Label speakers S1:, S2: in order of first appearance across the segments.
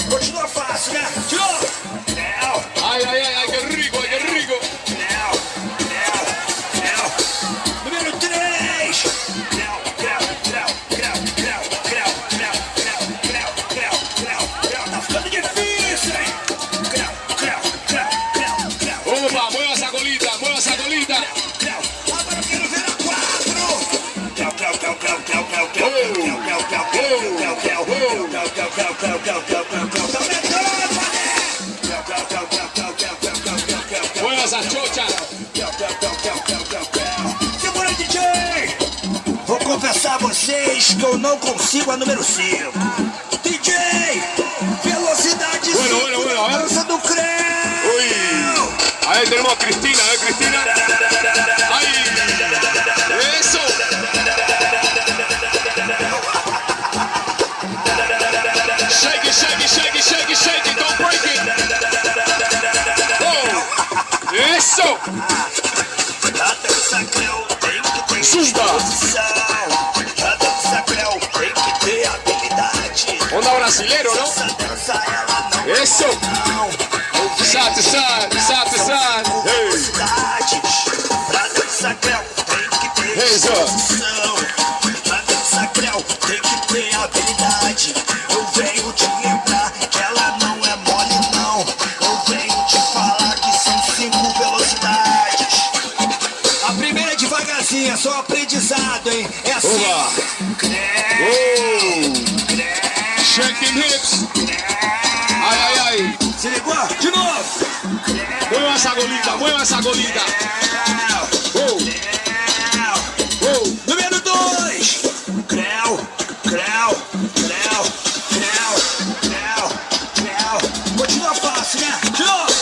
S1: Continua fácil, né? De novo.
S2: Ai, ai, ai, que rico, que rico.
S1: Número 3. Tá ficando difícil, hein?
S2: Opa, mueva esa colita, mueva esa colita.
S1: Agora eu quero ver a 4.
S2: Mueva esa chocha.
S1: Segura, DJ! Vou confessar a vocês que eu não consigo a número 5. DJ! Velocidade
S2: Bueno, a ver.
S1: dança do creu!
S2: Uy. A ver, tenemos a Cristina, Cristina. ¡Ay! ¡Eso! Shake it, shake it, shake it, shake it, shake it, don't break it. Oh! ¡Eso!
S1: A dança creu tem que ter
S2: Zumba.
S1: A dança creu tem que ter habilidade.
S2: Onda brasilero, ¿no?
S1: Essa dança ela não
S2: ¡Eso! Side to side, side to side. Hey!
S1: velocidades. Pra dança creu tem que ter
S2: Hands up.
S1: disposição. Pra dança creu tem que ter habilidade. Eu venho te lembrar que ela não é mole não. Eu venho te falar que são 5 velocidades. A primeira é devagarzinho, é só aprendizado, hein? É assim.
S2: Oba.
S1: Creu,
S2: Oh! Shaking hips. Ay, ay, ay.
S1: se ligou? De novo.
S2: Mueva esa colita, mueva esa colita. Oh! Oh!
S1: Número 2. Creu. Continua fácil, né? De novo.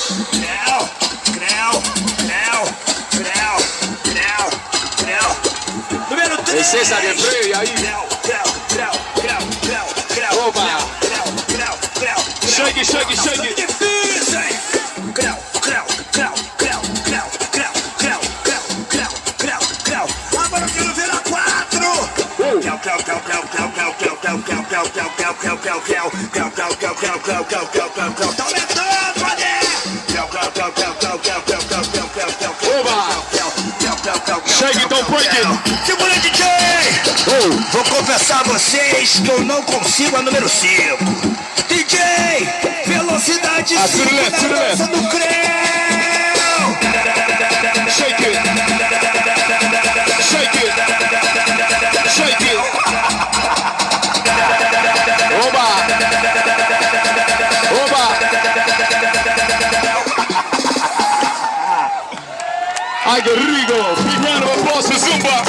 S1: Creu. Número 3.
S2: El César en previa ahí. Opa! Shake it, shake it, shake it.
S1: Difícil, hein? Agora eu quero ver a 4. Tá aumentando, mané.
S2: Oba! Shake it, don't break it.
S1: Segura, DJ.
S2: Oh!
S1: Vou confessar a vocês que eu não consigo a número 5. DJ, velocidade
S2: Ah,
S1: 5
S2: to the left,
S1: na
S2: to the left.
S1: dança do creu.
S2: Shake it. Shake it. Shake it. Oba! Oba! Ay, qué rico. Big round of applause for Zumba.